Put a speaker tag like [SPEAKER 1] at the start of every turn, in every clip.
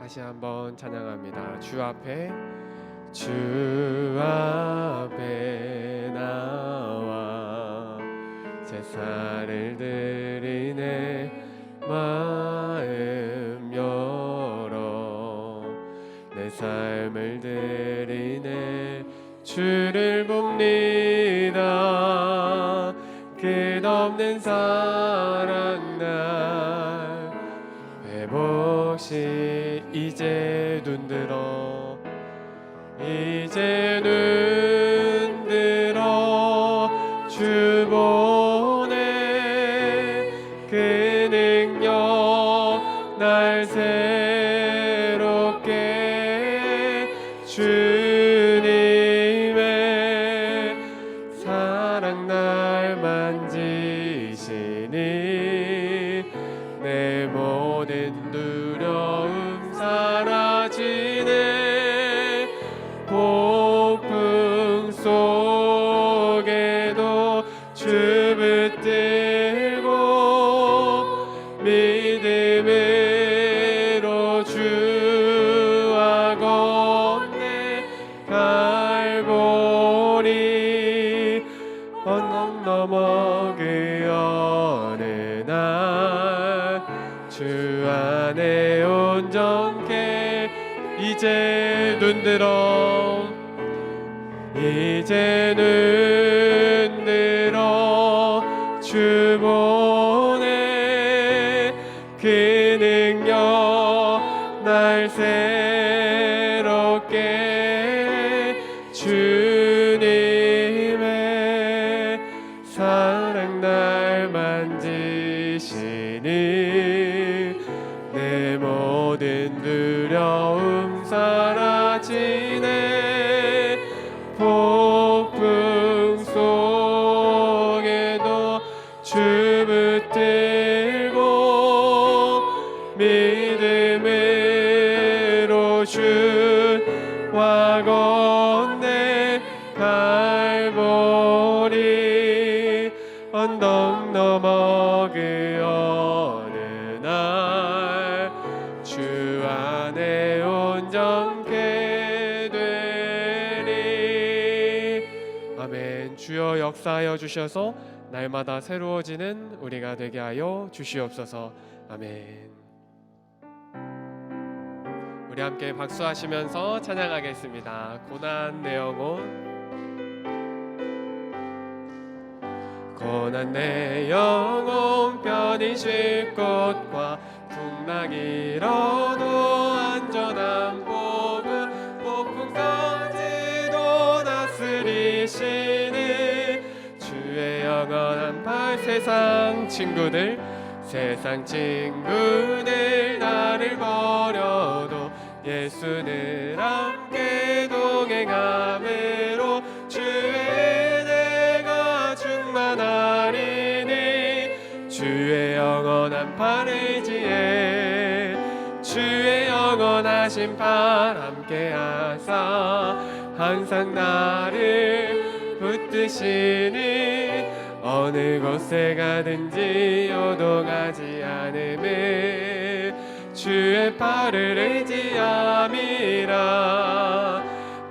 [SPEAKER 1] 다시 한번 찬양합니다. 주 앞에 나와 제사를 드리네 마음 열어 내 삶을 드리네 주를 봅니다. 끝없는 사랑 날 회복시 이제 눈들어 주 보내 그 능력 날 새롭게 주님의 사랑 날 만지시니 내 모든 두려움 사라지네 폭풍 속에도 주 붙들고 믿음으로 주와 걷네 갈보리 언덕 넘어 그 어느 날 주 안에 온전케 이제 눈들어 주 보내 그 능력 날 새롭게 주님의 사랑 날 만지시니 내 모든 두려움 사라지네 폭풍 속에도 주 붙들고 믿음으로 주와 걷네 갈보리 언덕 넘어 그 어느 날 주 안에 온전케 되리. 아멘. 주여 역사하여 주셔서 날마다 새로워지는 우리가 되게 하여 주시옵소서. 아멘. 우리 함께 박수하시면서 찬양하겠습니다. 고난 내 영혼 고난 내 영혼 편히 쉴 곳과 풍랑 일어도 안전한 보은 폭풍 성지도 다스리시는 주의 영원한 팔 세상 친구들 나를 버려도 예수는 함께 동행함으로 주의 은혜가 충만하리니 주의 영원한 팔 의지에 주의 영원하신 팔 함께하사 항상 나를 붙드시니 어느 곳에 가든지 요동하지 않음을 주의 팔을 의지함이라.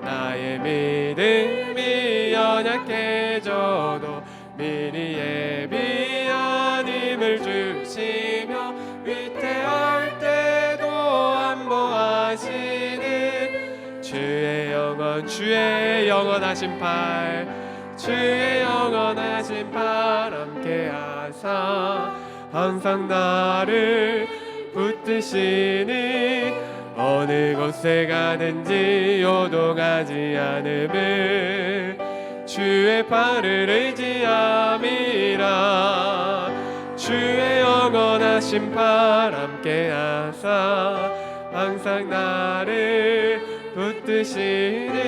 [SPEAKER 1] 나의 믿음이 연약해져도 미리 예비한 힘을 주시며 위태할 때도 안보하시는 주의 영원하신 팔 주의 영원하신 팔 함께하사 항상 나를 붙드시니 어느 곳에 가든지 요동하지 않음을 주의 팔을 의지함이라. 주의 영원하신 팔 함께하사 항상 나를 붙드시니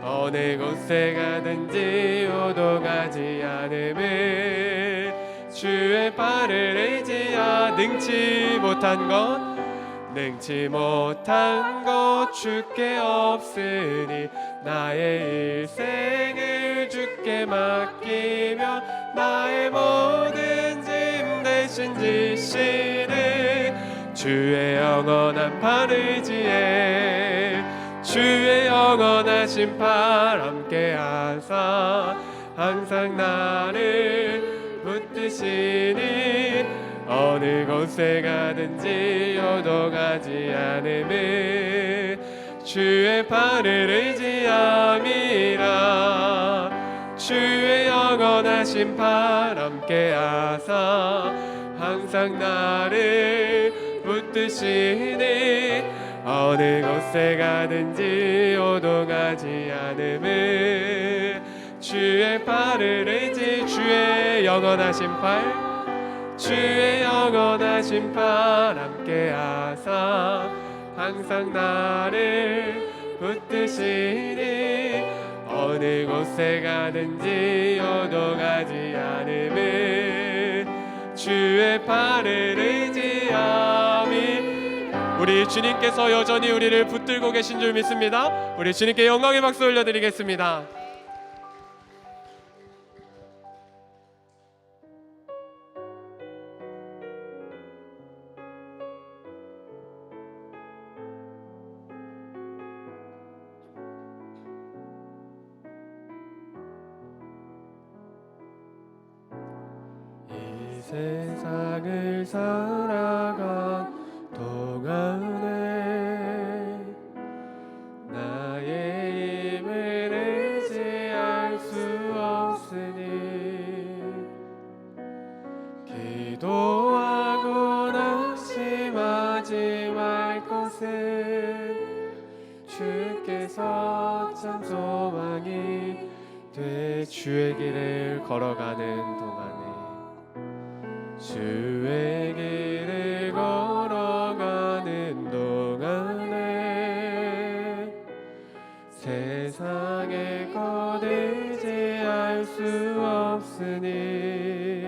[SPEAKER 1] 어느 곳에 가든지 요동하지 않음을 주의 팔을 의지하. 능치 못한 것 주께 없으니 나의 일생을 주께 맡기며 나의 모든 짐 대신 지시는 주의 영원한 팔 의지에 주의 영원하신 팔 함께 하사 항상 나를 붙드시니 어느 곳에 가든지 요동하지 않음을 주의 팔을 의지함이라 주의 영원하신 팔 함께 하사 항상 나를 붙드시니 어느 곳에 가든지 요동하지 않음을 주의 팔을 의지 주의 영원하신 팔 주의 영원하신 팔 함께 하사 항상 나를 붙드시니 어느 곳에 가든지 요동하지 않음을 주의 팔을 의지함이 우리 주님께서 여전히 우리를 붙들고 계신 줄 믿습니다. 우리 주님께 영광의 박수 올려드리겠습니다. 세상을 살아간 동안에 나의 힘을 의지할 수 없으니 기도하고 낙심하지 말 것은 주께서 참 소망이 돼 주의 길을 걸어가는 동안에 주의 길을 걸어가는 동안에 세상의 것 의지할 수 없으니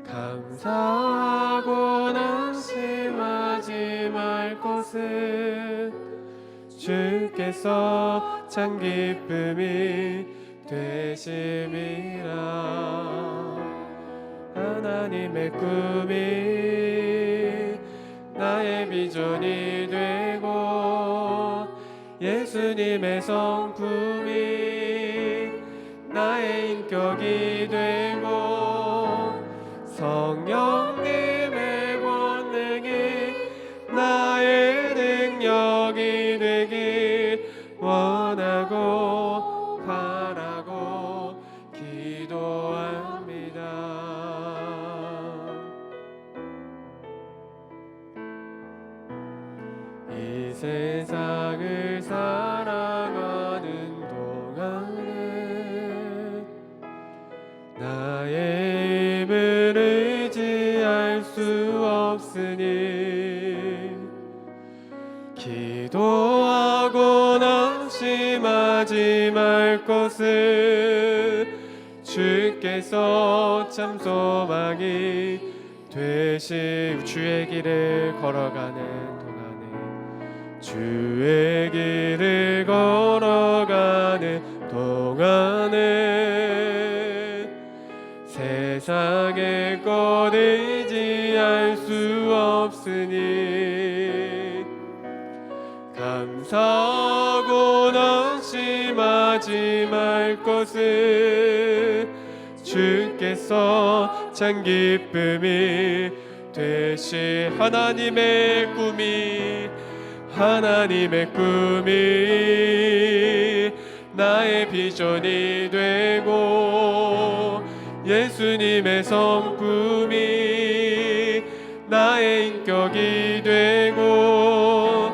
[SPEAKER 1] 감사하고 낙심하지 말 것은 주께서 참 기쁨이 되심이라 하나님의 꿈이 나의 비전이 되고 예수님의 성품이 나의 인격이 되고 성령님의 권능이 나의 능력이 되길 원하고 바라고 기도합니다. 이 세상을 살아가는 동안에 나의 힘을 의지할 수 없으니 기도하고 낙심하지 말 것은 주께서 참 소망이 되시 주의 길을 걸어가는 동안에 주의 길을 걸어가는 동안에 세상의 것 의지할 수 없으니 감사하고 낙심하지 말 것은 주께서 참 기쁨이 되시 하나님의 꿈이 나의 비전이 되고 예수님의 성품이 나의 인격이 되고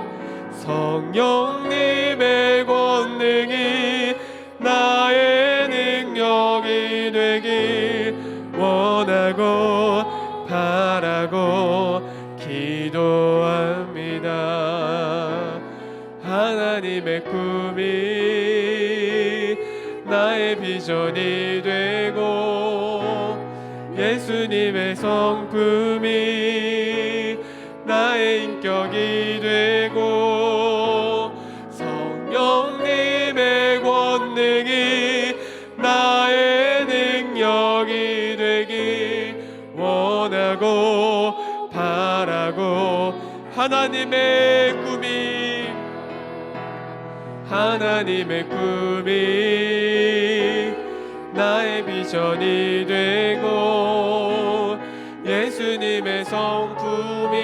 [SPEAKER 1] 성령님의 권능이 나의 능력이 되길 원하고 바라고 기도합니다. 하나님의 꿈이 나의 비전이 되고 예수님의 성품이 나의 인격이 되고 성령님의 권능이 나의 능력이 되길 원하고 바라 원하고 하나님의 꿈이 나의 비전이 되고 예수님의 성품이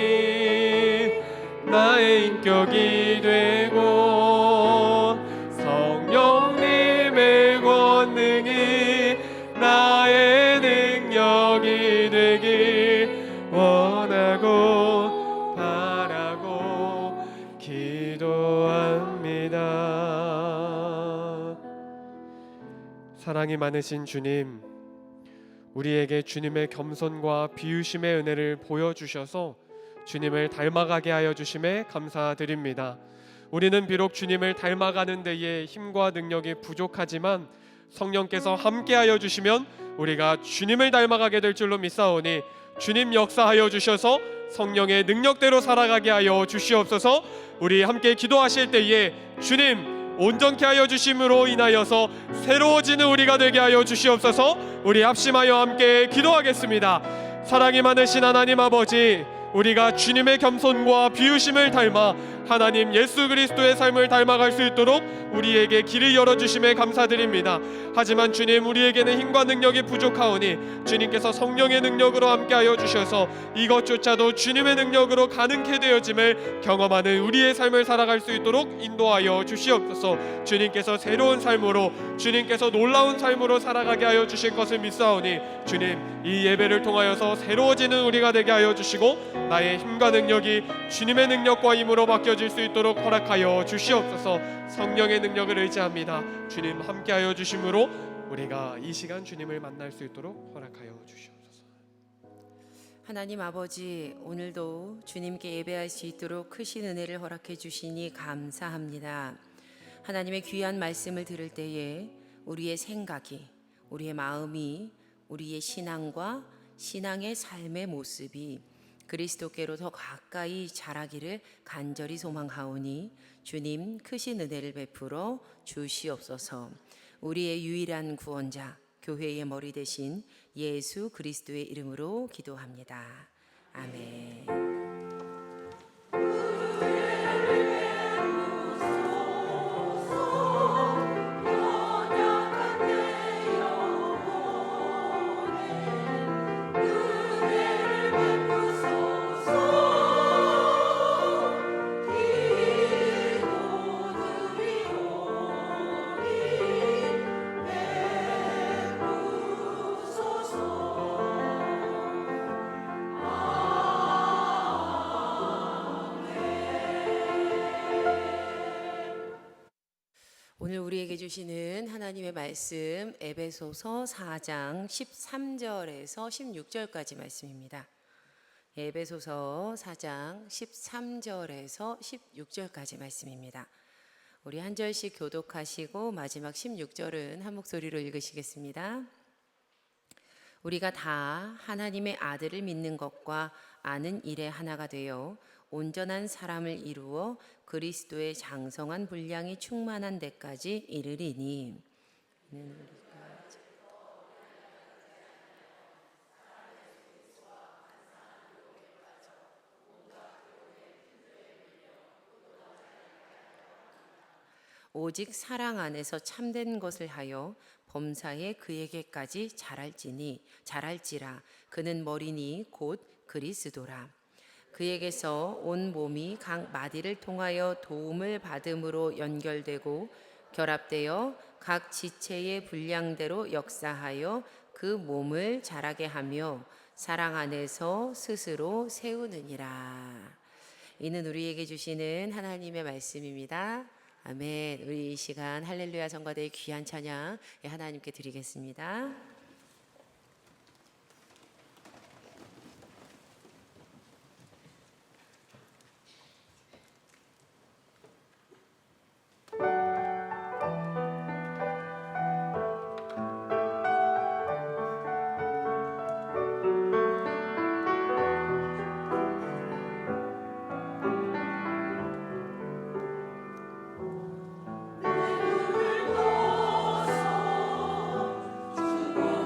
[SPEAKER 1] 나의 인격이 되고 성령님의 권능이 나의 능력이 되길 원하고 바라고 기도합니다. 사랑이 많으신 주님, 우리에게 주님의 겸손과 비우심의 은혜를 보여주셔서 주님을 닮아가게 하여 주심에 감사드립니다. 우리는 비록 주님을 닮아가는 데에 힘과 능력이 부족하지만 성령께서 함께하여 주시면 우리가 주님을 닮아가게 될 줄로 믿사오니 주님 역사하여 주셔서 성령의 능력대로 살아가게 하여 주시옵소서. 우리 함께 기도하실 때에 주님 온전케 하여 주심으로 인하여서 새로워지는 우리가 되게 하여 주시옵소서. 우리 합심하여 함께 기도하겠습니다. 사랑이 많으신 하나님 아버지, 우리가 주님의 겸손과 비우심을 닮아 하나님 예수 그리스도의 삶을 닮아갈 수 있도록 우리에게 길을 열어주심에 감사드립니다. 하지만 주님, 우리에게는 힘과 능력이 부족하오니 주님께서 성령의 능력으로 함께하여 주셔서 이것조차도 주님의 능력으로 가능케 되어짐을 경험하는 우리의 삶을 살아갈 수 있도록 인도하여 주시옵소서. 주님께서 새로운 삶으로, 주님께서 놀라운 삶으로 살아가게 하여 주실 것을 믿사오니 주님, 이 예배를 통하여서 새로워지는 우리가 되게 하여 주시고 나의 힘과 능력이 주님의 능력과 힘으로 바뀌어질 수 있도록 허락하여 주시옵소서. 성령의 능력을 의지합니다. 주님 함께하여 주심으로 우리가 이 시간 주님을 만날 수 있도록 허락하여 주시옵소서.
[SPEAKER 2] 하나님 아버지, 오늘도 주님께 예배할 수 있도록 크신 은혜를 허락해 주시니 감사합니다. 하나님의 귀한 말씀을 들을 때에 우리의 생각이, 우리의 마음이, 우리의 신앙과 신앙의 삶의 모습이 그리스도께로 더 가까이 자라기를 간절히 소망하오니 주님 크신 은혜를 베풀어 주시옵소서. 우리의 유일한 구원자, 교회의 머리 대신 예수 그리스도의 이름으로 기도합니다. 아멘. 오늘 우리에게 주시는 하나님의 말씀 에베소서 4장 13절에서 16절까지 말씀입니다. 에베소서 4장 13절에서 16절까지 말씀입니다. 우리 한 절씩 교독하시고 마지막 16절은 한 목소리로 읽으시겠습니다. 우리가 다 하나님의 아들을 믿는 것과 아는 일에 하나가 되어 온전한 사람을 이루어 그리스도의 장성한 분량이 충만한 데까지 이르리니 오직 사랑 안에서 참된 것을 하여 범사에 그에게까지 자랄지라. 그는 머리니 곧 그리스도라. 그에게서 온 몸이 각 마디를 통하여 도움을 받음으로 연결되고 결합되어 각 지체의 분량대로 역사하여 그 몸을 자라게 하며 사랑 안에서 스스로 세우느니라. 이는 우리에게 주시는 하나님의 말씀입니다. 아멘. 우리 이 시간 할렐루야 성가대의 귀한 찬양 하나님께 드리겠습니다.
[SPEAKER 3] 내 눈을 떠서 주와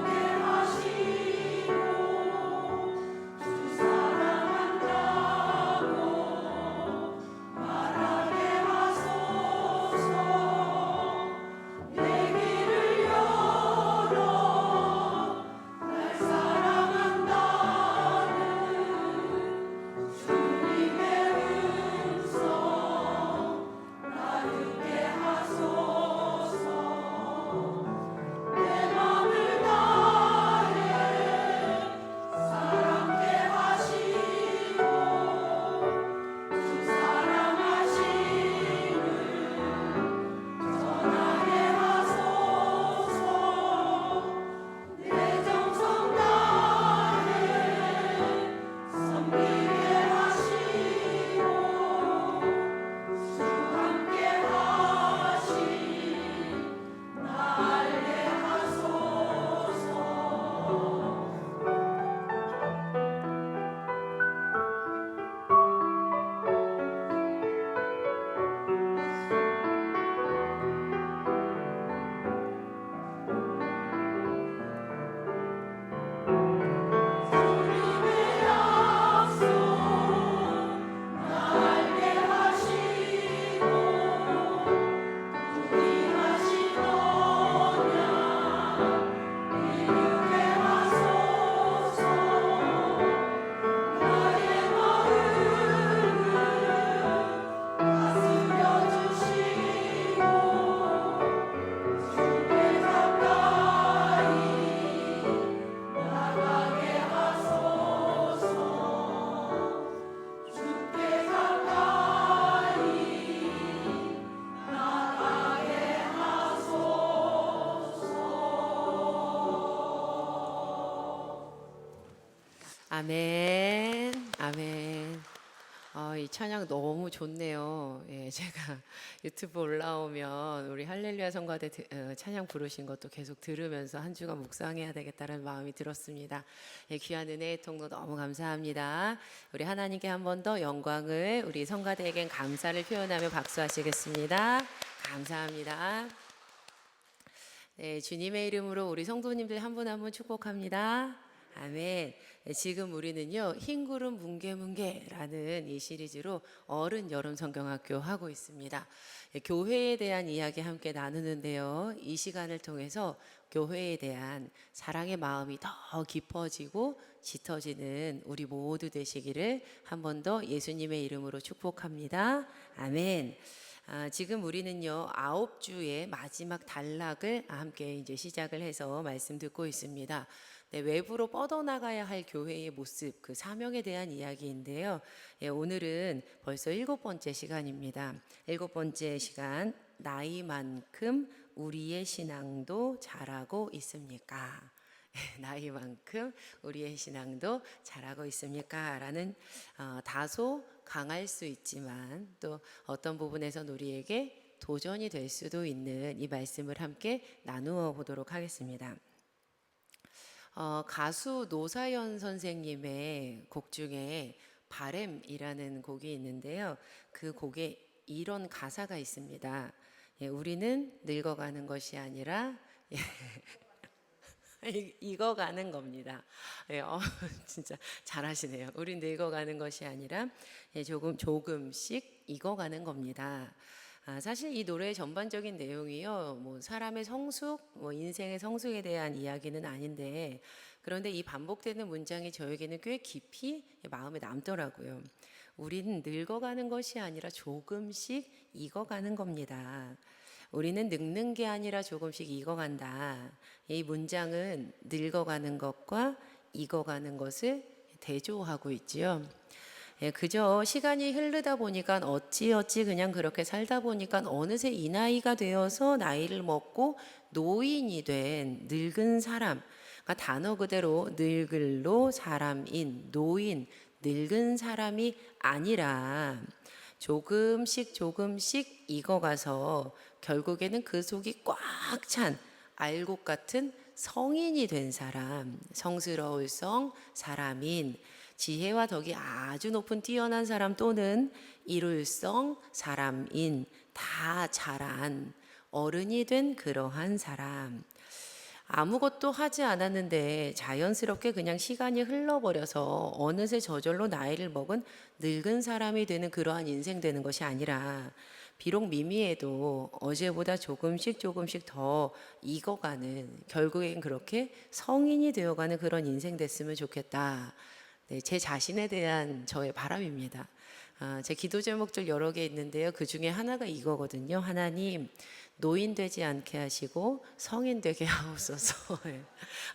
[SPEAKER 2] 아멘. 아멘. 이 찬양 너무 좋네요. 예, 제가 유튜브 올라오면 우리 할렐루야 성가대 찬양 부르신 것도 계속 들으면서 한 주간 묵상해야 되겠다는 마음이 들었습니다. 예, 귀한 은혜의 통로 너무 감사합니다. 우리 하나님께 한 번 더 영광을, 우리 성가대에겐 감사를 표현하며 박수하시겠습니다. 감사합니다. 네, 주님의 이름으로 우리 성도님들 한 분 한 분 축복합니다. 아멘. 지금 우리는요, 흰 구름 뭉게뭉게라는 이 시리즈로 어른 여름 성경학교 하고 있습니다. 교회에 대한 이야기 함께 나누는데요. 이 시간을 통해서 교회에 대한 사랑의 마음이 더 깊어지고 짙어지는 우리 모두 되시기를 한 번 더 예수님의 이름으로 축복합니다. 아멘. 지금 우리는요 9주의 마지막 단락을 함께 이제 시작을 해서 말씀 듣고 있습니다. 네, 외부로 뻗어나가야 할 교회의 모습, 그 사명에 대한 이야기인데요. 예, 오늘은 벌써 7번째 시간입니다. 7번째 시간, 나이만큼 우리의 신앙도 자라고 있습니까? 나이만큼 우리의 신앙도 자라고 있습니까? 라는 다소 강할 수 있지만 또 어떤 부분에선 우리에게 도전이 될 수도 있는 이 말씀을 함께 나누어 보도록 하겠습니다. 가수 노사연 선생님의 곡 중에 바램이라는 곡이 있는데요. 그 곡에 이런 가사가 있습니다. 예, 우리는 늙어가는 것이 아니라 익어가는 겁니다. 예, 진짜 잘하시네요. 우린 늙어가는 것이 아니라 조금씩 익어가는 겁니다. 사실 이 노래의 전반적인 내용이요, 뭐 사람의 성숙, 뭐 인생의 성숙에 대한 이야기는 아닌데, 그런데 이 반복되는 문장이 저에게는 꽤 깊이 마음에 남더라고요. 우리는 늙어가는 것이 아니라 조금씩 익어가는 겁니다. 우리는 늙는 게 아니라 조금씩 익어간다. 이 문장은 늙어가는 것과 익어가는 것을 대조하고 있지요. 예, 그저 시간이 흐르다 보니까 어찌어찌 그냥 그렇게 살다 보니까 어느새 이 나이가 되어서 나이를 먹고 노인이 된 늙은 사람, 그러니까 단어 그대로 늙을로 사람인 노인, 늙은 사람이 아니라 조금씩 익어가서 결국에는 그 속이 꽉 찬 알곡 같은 성인이 된 사람, 성스러울 성 사람인, 지혜와 덕이 아주 높은 뛰어난 사람 또는 이룰성 사람인, 다 자란 어른이 된 그러한 사람. 아무것도 하지 않았는데 자연스럽게 그냥 시간이 흘러버려서 어느새 저절로 나이를 먹은 늙은 사람이 되는 그러한 인생 되는 것이 아니라, 비록 미미해도 어제보다 조금씩 더 익어가는, 결국엔 그렇게 성인이 되어가는 그런 인생 됐으면 좋겠다. 네, 제 자신에 대한 저의 바람입니다. 제 기도 제목들 여러 개 있는데요. 그 중에 하나가 이거거든요. 하나님, 노인 되지 않게 하시고 성인 되게 하옵소서.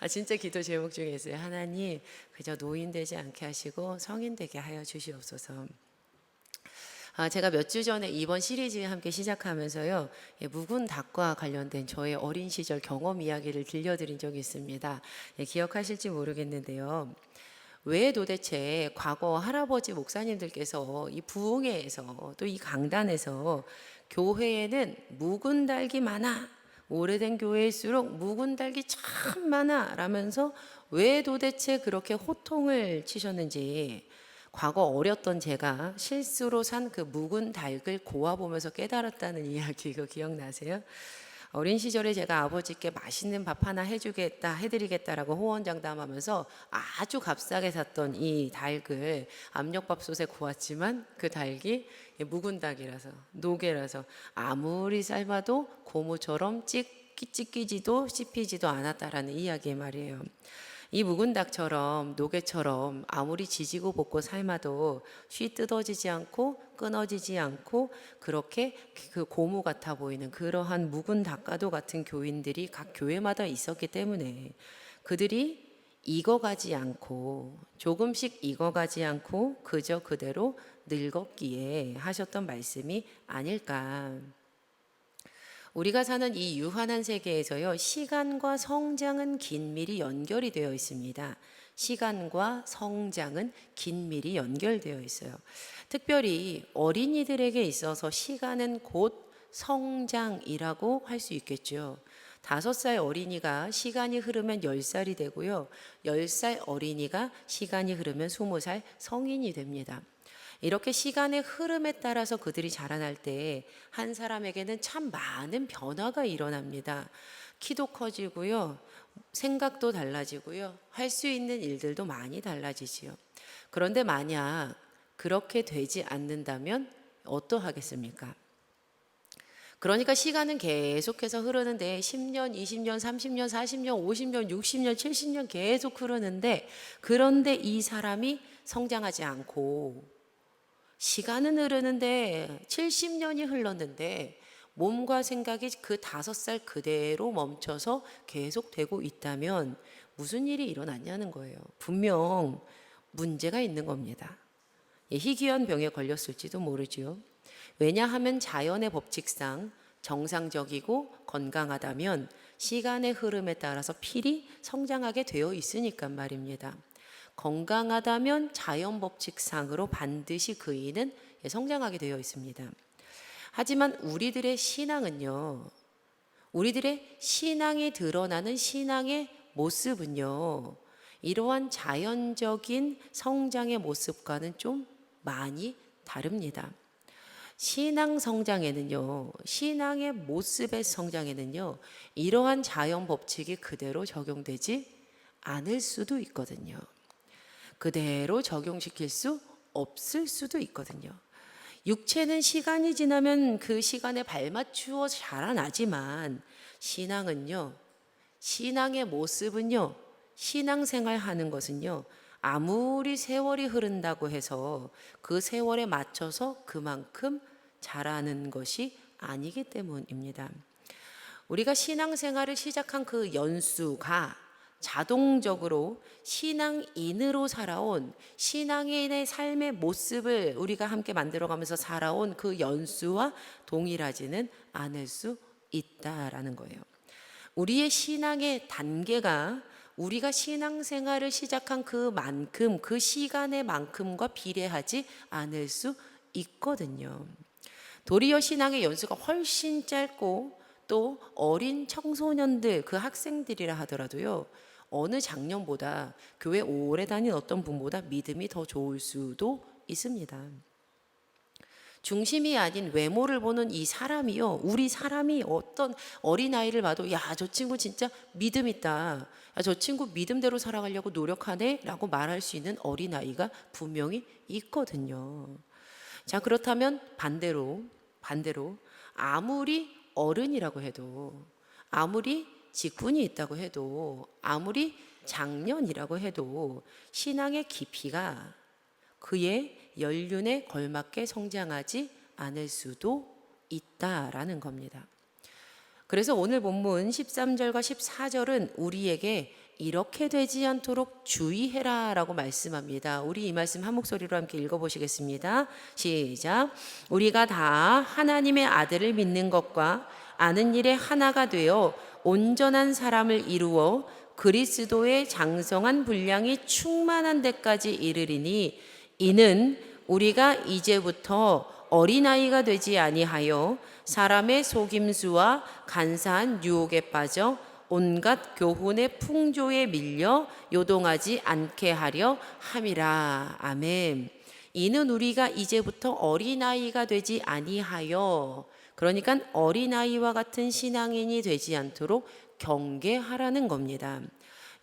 [SPEAKER 2] 진짜 기도 제목 중에 있어요. 하나님, 그저 노인 되지 않게 하시고 성인 되게 하여 주시옵소서. 제가 몇 주 전에 이번 시리즈 함께 시작하면서요, 묵은 닭과 관련된 저의 어린 시절 경험 이야기를 들려드린 적이 있습니다. 기억하실지 모르겠는데요. 왜 도대체 과거 할아버지 목사님들께서 이 부흥회에서 또 이 강단에서 교회에는 묵은 닭이 많아, 오래된 교회일수록 묵은 닭이 참 많아 라면서 왜 도대체 그렇게 호통을 치셨는지, 과거 어렸던 제가 실수로 산 그 묵은 닭을 고아보면서 깨달았다는 이야기, 이거 기억나세요? 어린 시절에 제가 아버지께 맛있는 밥 하나 해드리겠다라고 호언장담하면서 아주 값싸게 샀던 이 닭을 압력밥솥에 구웠지만 그 닭이 묵은 닭이라서, 노개라서 아무리 삶아도 고무처럼 찢기지도 씹히지도 않았다라는 이야기 말이에요. 이 묵은 닭처럼, 노개처럼 아무리 지지고 볶고 삶아도 쉬 뜯어지지 않고 끊어지지 않고 그렇게 그 고무 같아 보이는 그러한 묵은 닭과도 같은 교인들이 각 교회마다 있었기 때문에, 그들이 익어가지 않고 조금씩 익어가지 않고 그저 그대로 늙었기에 하셨던 말씀이 아닐까. 우리가 사는 이 유한한 세계에서요, 시간과 성장은 긴밀히 연결이 되어 있습니다. 시간과 성장은 긴밀히 연결되어 있어요. 특별히 어린이들에게 있어서 시간은 곧 성장이라고 할 수 있겠죠. 5살 어린이가 시간이 흐르면 10살이 되고요. 10살 어린이가 시간이 흐르면 20살 성인이 됩니다. 이렇게 시간의 흐름에 따라서 그들이 자라날 때 한 사람에게는 참 많은 변화가 일어납니다. 키도 커지고요. 생각도 달라지고요. 할 수 있는 일들도 많이 달라지지요. 그런데 만약 그렇게 되지 않는다면 어떠하겠습니까? 그러니까 시간은 계속해서 흐르는데 10년, 20년, 30년, 40년, 50년, 60년, 70년 계속 흐르는데 그런데 이 사람이 성장하지 않고 시간은 흐르는데 70년이 흘렀는데 몸과 생각이 그 5살 그대로 멈춰서 계속되고 있다면 무슨 일이 일어났냐는 거예요. 분명 문제가 있는 겁니다. 희귀한 병에 걸렸을지도 모르지요. 왜냐하면 자연의 법칙상 정상적이고 건강하다면 시간의 흐름에 따라서 필히 성장하게 되어 있으니까 말입니다. 건강하다면 자연 법칙상으로 반드시 그 이는 성장하게 되어 있습니다. 하지만 우리들의 신앙은요, 우리들의 신앙이 드러나는 신앙의 모습은요, 이러한 자연적인 성장의 모습과는 좀 많이 다릅니다. 신앙 성장에는요, 신앙의 모습의 성장에는요, 이러한 자연 법칙이 그대로 적용되지 않을 수도 있거든요. 그대로 적용시킬 수 없을 수도 있거든요. 육체는 시간이 지나면 그 시간에 발맞추어 자라나지만 신앙은요, 신앙의 모습은요, 신앙생활 하는 것은요, 아무리 세월이 흐른다고 해서 그 세월에 맞춰서 그만큼 자라는 것이 아니기 때문입니다. 우리가 신앙생활을 시작한 그 연수가 자동적으로 신앙인으로 살아온 신앙인의 삶의 모습을 우리가 함께 만들어가면서 살아온 그 연수와 동일하지는 않을 수 있다라는 거예요. 우리의 신앙의 단계가 우리가 신앙생활을 시작한 그만큼 그 시간의 만큼과 비례하지 않을 수 있거든요. 도리어 신앙의 연수가 훨씬 짧고 또 어린 청소년들 그 학생들이라 하더라도요, 어느 작년보다 교회 오래 다닌 어떤 분보다 믿음이 더 좋을 수도 있습니다. 중심이 아닌 외모를 보는 이 사람이요, 우리 사람이 어떤 어린아이를 봐도 야, 저 친구 진짜 믿음 있다, 야, 저 친구 믿음대로 살아가려고 노력하네 라고 말할 수 있는 어린아이가 분명히 있거든요. 자, 그렇다면 반대로 아무리 어른이라고 해도, 아무리 직분이 있다고 해도, 아무리 장년이라고 해도 신앙의 깊이가 그의 연륜에 걸맞게 성장하지 않을 수도 있다라는 겁니다. 그래서 오늘 본문 13절과 14절은 우리에게 이렇게 되지 않도록 주의해라 라고 말씀합니다. 우리 이 말씀 한 목소리로 함께 읽어보시겠습니다. 시작. 우리가 다 하나님의 아들을 믿는 것과 아는 일에 하나가 되어 온전한 사람을 이루어 그리스도의 장성한 분량이 충만한 데까지 이르리니 이는 우리가 이제부터 어린아이가 되지 아니하여 사람의 속임수와 간사한 유혹에 빠져 온갖 교훈의 풍조에 밀려 요동하지 않게 하려 함이라. 아멘. 이는 우리가 이제부터 어린아이가 되지 아니하여, 그러니까 어린아이와 같은 신앙인이 되지 않도록 경계하라는 겁니다.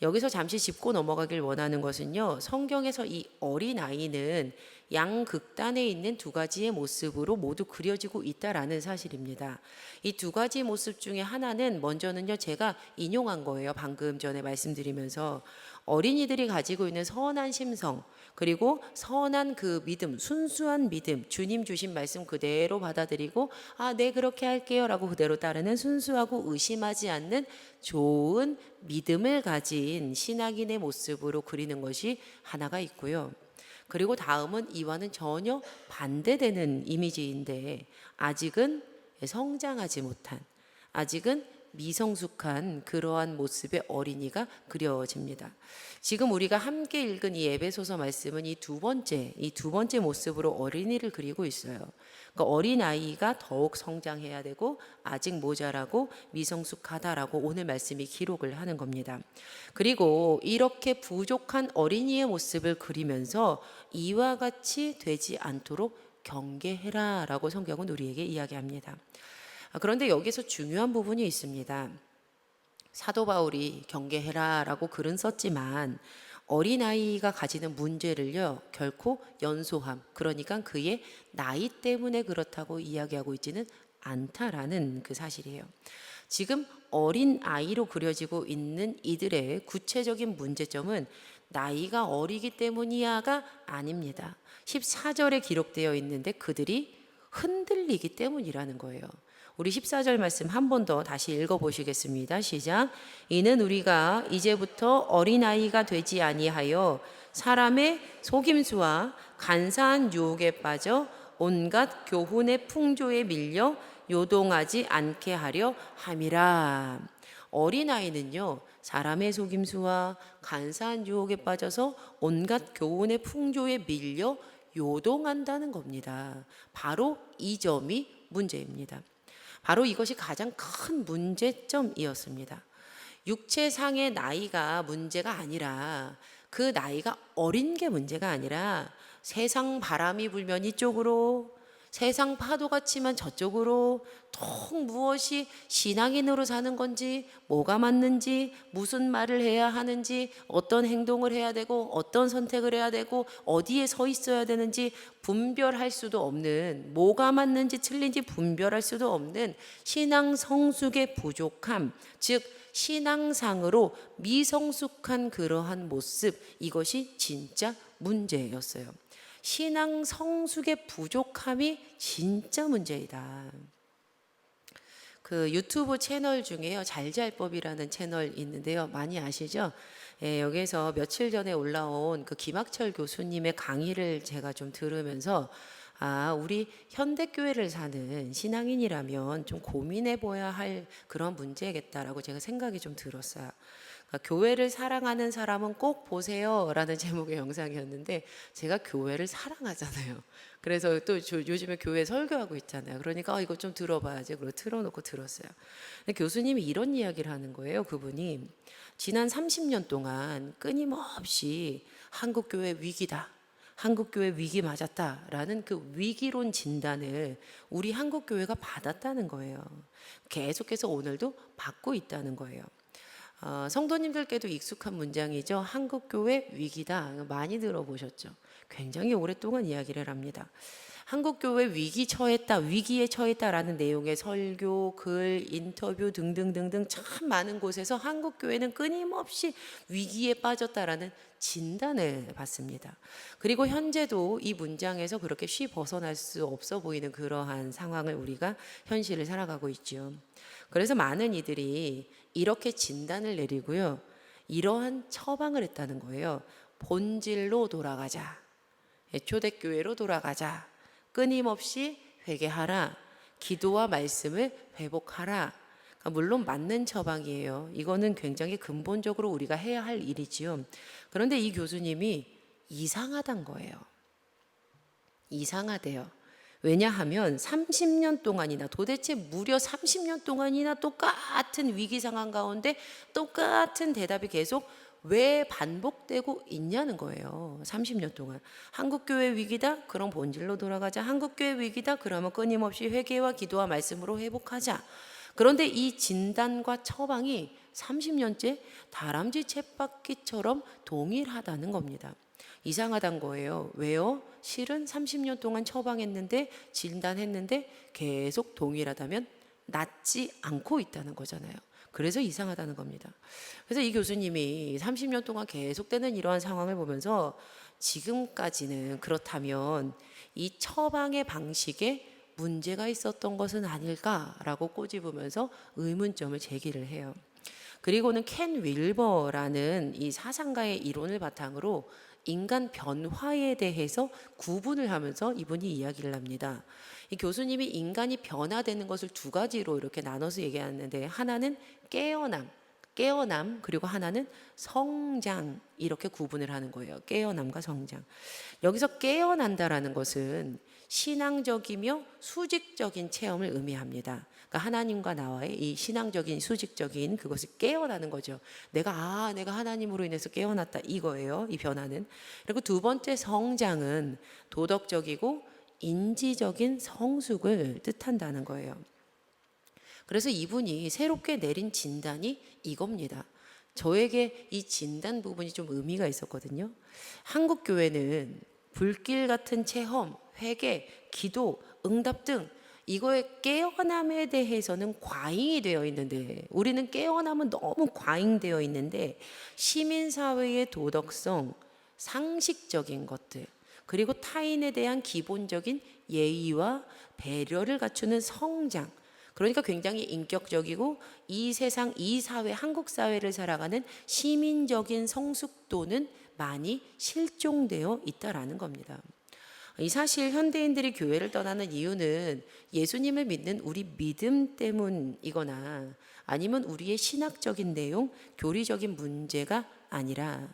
[SPEAKER 2] 여기서 잠시 짚고 넘어가길 원하는 것은요, 성경에서 이 어린아이는 양극단에 있는 두 가지의 모습으로 모두 그려지고 있다라는 사실입니다. 이 두 가지 모습 중에 하나는 먼저는요, 제가 인용한 거예요. 방금 전에 말씀드리면서 어린이들이 가지고 있는 선한 심성, 그리고 선한 그 믿음, 순수한 믿음, 주님 주신 말씀 그대로 받아들이고 네 그렇게 할게요 라고 그대로 따르는 순수하고 의심하지 않는 좋은 믿음을 가진 신앙인의 모습으로 그리는 것이 하나가 있고요. 그리고 다음은 이와는 전혀 반대되는 이미지인데 아직은 성장하지 못한, 아직은 미성숙한 그러한 모습의 어린이가 그려집니다. 지금 우리가 함께 읽은 이 에베소서 말씀은 이 두 번째 모습으로 어린이를 그리고 있어요. 그러니까 어린아이가 더욱 성장해야 되고 아직 모자라고 미성숙하다라고 오늘 말씀이 기록을 하는 겁니다. 그리고 이렇게 부족한 어린이의 모습을 그리면서 이와 같이 되지 않도록 경계해라 라고 성경은 우리에게 이야기합니다. 그런데 여기서 중요한 부분이 있습니다. 사도 바울이 경계해라 라고 글은 썼지만 어린아이가 가지는 문제를요 결코 연소함, 그러니까 그의 나이 때문에 그렇다고 이야기하고 있지는 않다라는 그 사실이에요. 지금 어린아이로 그려지고 있는 이들의 구체적인 문제점은 나이가 어리기 때문이야가 아닙니다. 14절에 기록되어 있는데 그들이 흔들리기 때문이라는 거예요. 우리 14절 말씀 한 번 더 다시 읽어보시겠습니다. 시작. 이는 우리가 이제부터 어린아이가 되지 아니하여 사람의 속임수와 간사한 유혹에 빠져 온갖 교훈의 풍조에 밀려 요동하지 않게 하려 함이라. 어린아이는요 사람의 속임수와 간사한 유혹에 빠져서 온갖 교훈의 풍조에 밀려 요동한다는 겁니다. 바로 이 점이 문제입니다. 바로 이것이 가장 큰 문제점이었습니다. 육체상의 나이가 문제가 아니라 그 나이가 어린 게 문제가 아니라 세상 바람이 불면 이쪽으로, 세상 파도가 치면 저쪽으로, 통 무엇이 신앙인으로 사는 건지, 뭐가 맞는지, 무슨 말을 해야 하는지, 어떤 행동을 해야 되고 어떤 선택을 해야 되고 어디에 서 있어야 되는지 분별할 수도 없는, 뭐가 맞는지 틀린지 분별할 수도 없는 신앙 성숙의 부족함, 즉 신앙상으로 미성숙한 그러한 모습, 이것이 진짜 문제였어요. 신앙 성숙의 부족함이 진짜 문제이다. 그 유튜브 채널 중에요 잘잘법이라는 채널 있는데요, 많이 아시죠? 예, 여기에서 며칠 전에 올라온 그 김학철 교수님의 강의를 제가 좀 들으면서 우리 현대교회를 사는 신앙인이라면 좀 고민해 봐야 할 그런 문제겠다라고 제가 생각이 좀 들었어요. 그러니까 교회를 사랑하는 사람은 꼭 보세요 라는 제목의 영상이었는데 제가 교회를 사랑하잖아요. 그래서 또 요즘에 교회 설교하고 있잖아요. 그러니까 이거 좀 들어봐야지. 그리고 틀어놓고 들었어요. 근데 교수님이 이런 이야기를 하는 거예요. 그분이 지난 30년 동안 끊임없이 한국교회 위기다, 한국교회 위기 맞았다라는 그 위기론 진단을 우리 한국교회가 받았다는 거예요. 계속해서 오늘도 받고 있다는 거예요. 성도님들께도 익숙한 문장이죠. 한국교회 위기다. 많이 들어보셨죠? 굉장히 오랫동안 이야기를 합니다. 한국교회 위기에 처했다라는 내용의 설교, 글, 인터뷰 등등등등 참 많은 곳에서 한국교회는 끊임없이 위기에 빠졌다라는 진단을 받습니다. 그리고 현재도 이 문장에서 그렇게 쉽게 벗어날 수 없어 보이는 그러한 상황을 우리가 현실을 살아가고 있죠. 그래서 많은 이들이 이렇게 진단을 내리고요, 이러한 처방을 했다는 거예요. 본질로 돌아가자, 초대교회로 돌아가자, 끊임없이 회개하라, 기도와 말씀을 회복하라. 그러니까 물론 맞는 처방이에요. 이거는 굉장히 근본적으로 우리가 해야 할 일이지요. 그런데 이 교수님이 이상하단 거예요. 이상하대요. 왜냐하면 30년 동안이나, 도대체 무려 30년 동안이나 똑같은 위기 상황 가운데 똑같은 대답이 계속 왜 반복되고 있냐는 거예요. 30년 동안. 한국교회 위기다? 그럼 본질로 돌아가자. 한국교회 위기다? 그러면 끊임없이 회개와 기도와 말씀으로 회복하자. 그런데 이 진단과 처방이 30년째 다람쥐 쳇바퀴처럼 동일하다는 겁니다. 이상하단 거예요. 왜요? 실은 30년 동안 처방했는데, 진단했는데 계속 동일하다면 낫지 않고 있다는 거잖아요. 그래서 이상하다는 겁니다. 그래서 이 교수님이 30년 동안 계속되는 이러한 상황을 보면서 지금까지는 그렇다면 이 처방의 방식에 문제가 있었던 것은 아닐까라고 꼬집으면서 의문점을 제기를 해요. 그리고는 켄 윌버라는 이 사상가의 이론을 바탕으로 인간 변화에 대해서 구분을 하면서 이분이 이야기를 합니다. 이 교수님이 인간이 변화되는 것을 두 가지로 이렇게 나눠서 얘기하는데, 하나는 깨어남, 그리고 하나는 성장, 이렇게 구분을 하는 거예요. 깨어남과 성장. 여기서 깨어난다라는 것은 신앙적이며 수직적인 체험을 의미합니다. 그러니까 하나님과 나와의 이 신앙적인 수직적인 그것을 깨어나는 거죠. 내가 하나님으로 인해서 깨어났다, 이거예요. 이 변화는. 그리고 두 번째 성장은 도덕적이고 인지적인 성숙을 뜻한다는 거예요. 그래서 이분이 새롭게 내린 진단이 이겁니다. 저에게 이 진단 부분이 좀 의미가 있었거든요. 한국 교회는 불길 같은 체험, 회개, 기도, 응답 등 이거의 깨어남에 대해서는 과잉이 되어 있는데, 우리는 깨어남은 너무 과잉되어 있는데, 시민사회의 도덕성, 상식적인 것들, 그리고 타인에 대한 기본적인 예의와 배려를 갖추는 성장, 그러니까 굉장히 인격적이고 이 세상, 이 사회, 한국 사회를 살아가는 시민적인 성숙도는 많이 실종되어 있다라는 겁니다. 이 사실 현대인들이 교회를 떠나는 이유는 예수님을 믿는 우리 믿음 때문이거나 아니면 우리의 신학적인 내용, 교리적인 문제가 아니라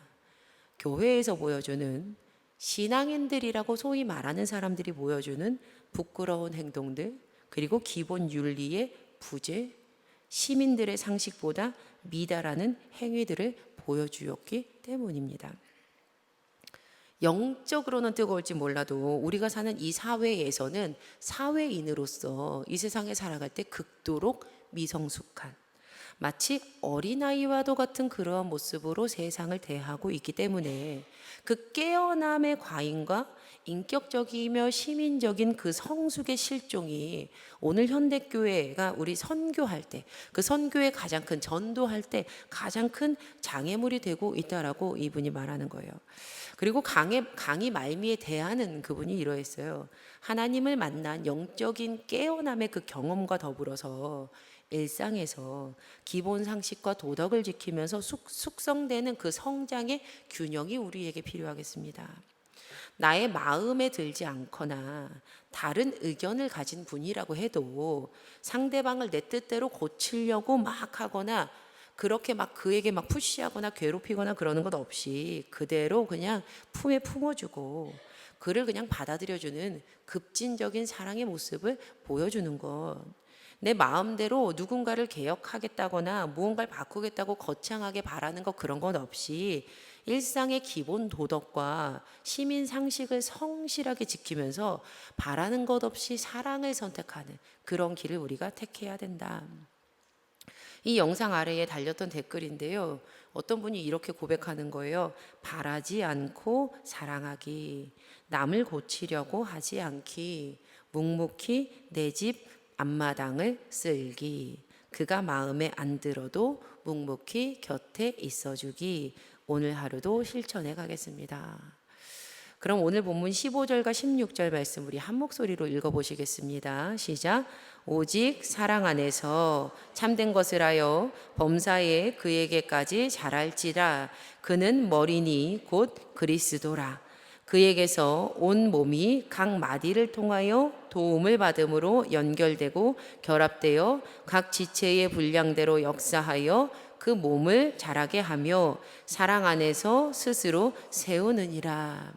[SPEAKER 2] 교회에서 보여주는, 신앙인들이라고 소위 말하는 사람들이 보여주는 부끄러운 행동들, 그리고 기본 윤리의 부재, 시민들의 상식보다 미달하는 행위들을 보여주었기 때문입니다. 영적으로는 뜨거울지 몰라도 우리가 사는 이 사회에서는 사회인으로서 이 세상에 살아갈 때 극도록 미성숙한, 마치 어린아이와도 같은 그러한 모습으로 세상을 대하고 있기 때문에 그 깨어남의 과잉과 인격적이며 시민적인 그 성숙의 실종이 오늘 현대교회가 우리 선교할 때, 그 선교의 가장 큰, 전도할 때 가장 큰 장애물이 되고 있다라고 이분이 말하는 거예요. 그리고 강의 말미에 대하는 그분이 이러했어요. 하나님을 만난 영적인 깨어남의 그 경험과 더불어서 일상에서 기본 상식과 도덕을 지키면서 숙성되는 그 성장의 균형이 우리에게 필요하겠습니다. 나의 마음에 들지 않거나 다른 의견을 가진 분이라고 해도 상대방을 내 뜻대로 고치려고 막 하거나 그렇게 막 그에게 막 푸시하거나 괴롭히거나 그러는 것 없이 그대로 그냥 품에 품어주고 그를 그냥 받아들여주는 급진적인 사랑의 모습을 보여주는 것. 내 마음대로 누군가를 개혁하겠다거나 무언가를 바꾸겠다고 거창하게 바라는 것, 그런 것 없이 일상의 기본 도덕과 시민 상식을 성실하게 지키면서 바라는 것 없이 사랑을 선택하는 그런 길을 우리가 택해야 된다. 이 영상 아래에 달렸던 댓글인데요. 어떤 분이 이렇게 고백하는 거예요. 바라지 않고 사랑하기, 남을 고치려고 하지 않기, 묵묵히 내 집 앞마당을 쓸기, 그가 마음에 안 들어도 묵묵히 곁에 있어주기. 오늘 하루도 실천해 가겠습니다. 그럼 오늘 본문 15절과 16절 말씀 우리 한 목소리로 읽어보시겠습니다. 시작. 오직 사랑 안에서 참된 것을 하여 범사에 그에게까지 자랄지라. 그는 머리니 곧 그리스도라. 그에게서 온 몸이 각 마디를 통하여 도움을 받음으로 연결되고 결합되어 각 지체의 분량대로 역사하여 그 몸을 자라게 하며 사랑 안에서 스스로 세우느니라.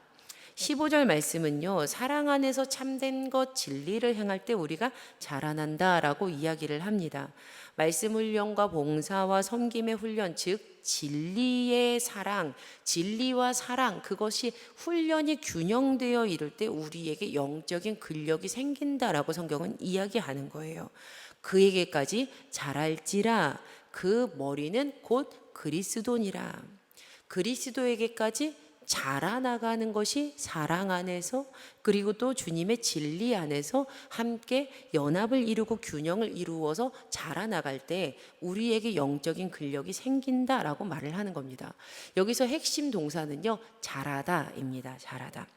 [SPEAKER 2] 15절 말씀은요, 사랑 안에서 참된 것, 진리를 행할 때 우리가 자라난다라고 이야기를 합니다. 말씀 훈련과 봉사와 섬김의 훈련, 즉 진리의 사랑, 진리와 사랑, 그것이 훈련이 균형되어 이룰 때 우리에게 영적인 근력이 생긴다라고 성경은 이야기하는 거예요. 그에게까지 자랄지라. 그 머리는 곧 그리스도니라. 그리스도에게까지 자라나가는 것이 사랑 안에서, 그리고 또 주님의 진리 안에서 함께 연합을 이루고 균형을 이루어서 자라나갈 때 우리에게 영적인 근력이 생긴다라고 말을 하는 겁니다. 여기서 핵심 동사는요, 자라다입니다. 자라다.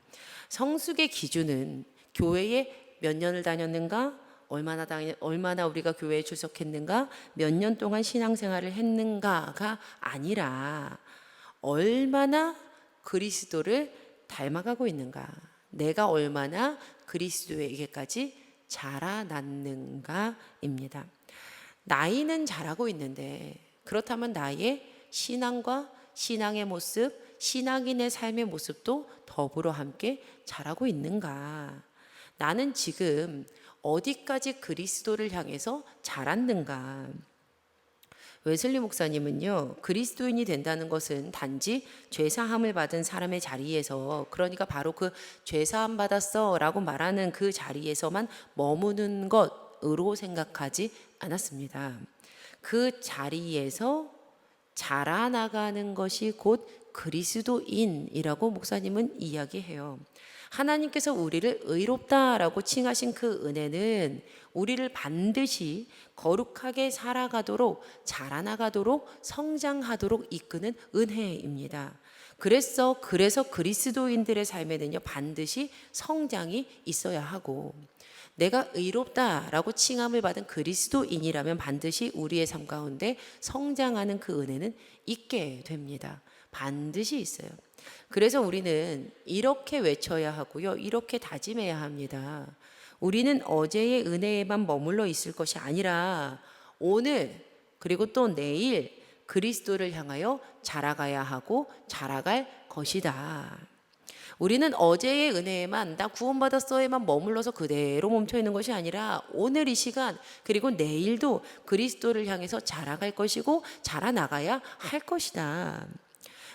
[SPEAKER 2] 성숙의 기준은 교회에 몇 년을 다녔는가, 얼마나 우리가 교회에 출석했는가, 몇 년 동안 신앙생활을 했는가가 아니라 얼마나 그리스도를 닮아가고 있는가? 내가 얼마나 그리스도에게까지 자라났는가입니다. 나이는 자라고 있는데 그렇다면 나의 신앙과 신앙의 모습, 신앙인의 삶의 모습도 더불어 함께 자라고 있는가? 나는 지금 어디까지 그리스도를 향해서 자랐는가? 웨슬리 목사님은요, 그리스도인이 된다는 것은 단지 죄사함을 받은 사람의 자리에서, 그러니까 바로 그 죄사함 받았어 라고 말하는 그 자리에서만 머무는 것으로 생각하지 않았습니다. 그 자리에서 자라나가는 것이 곧 그리스도인이라고 목사님은 이야기해요. 하나님께서 우리를 의롭다라고 칭하신 그 은혜는 우리를 반드시 거룩하게 살아가도록, 자라나가도록, 성장하도록 이끄는 은혜입니다. 그래서 그리스도인들의 삶에는요, 반드시 성장이 있어야 하고, 내가 의롭다라고 칭함을 받은 그리스도인이라면 반드시 우리의 삶 가운데 성장하는 그 은혜는 있게 됩니다. 반드시 있어요. 그래서 우리는 이렇게 외쳐야 하고요, 이렇게 다짐해야 합니다. 우리는 어제의 은혜에만 머물러 있을 것이 아니라 오늘 그리고 또 내일 그리스도를 향하여 자라가야 하고 자라갈 것이다. 우리는 어제의 은혜에만, 나 구원받았어에만 머물러서 그대로 멈춰 있는 것이 아니라 오늘 이 시간 그리고 내일도 그리스도를 향해서 자라갈 것이고 자라나가야 할 것이다.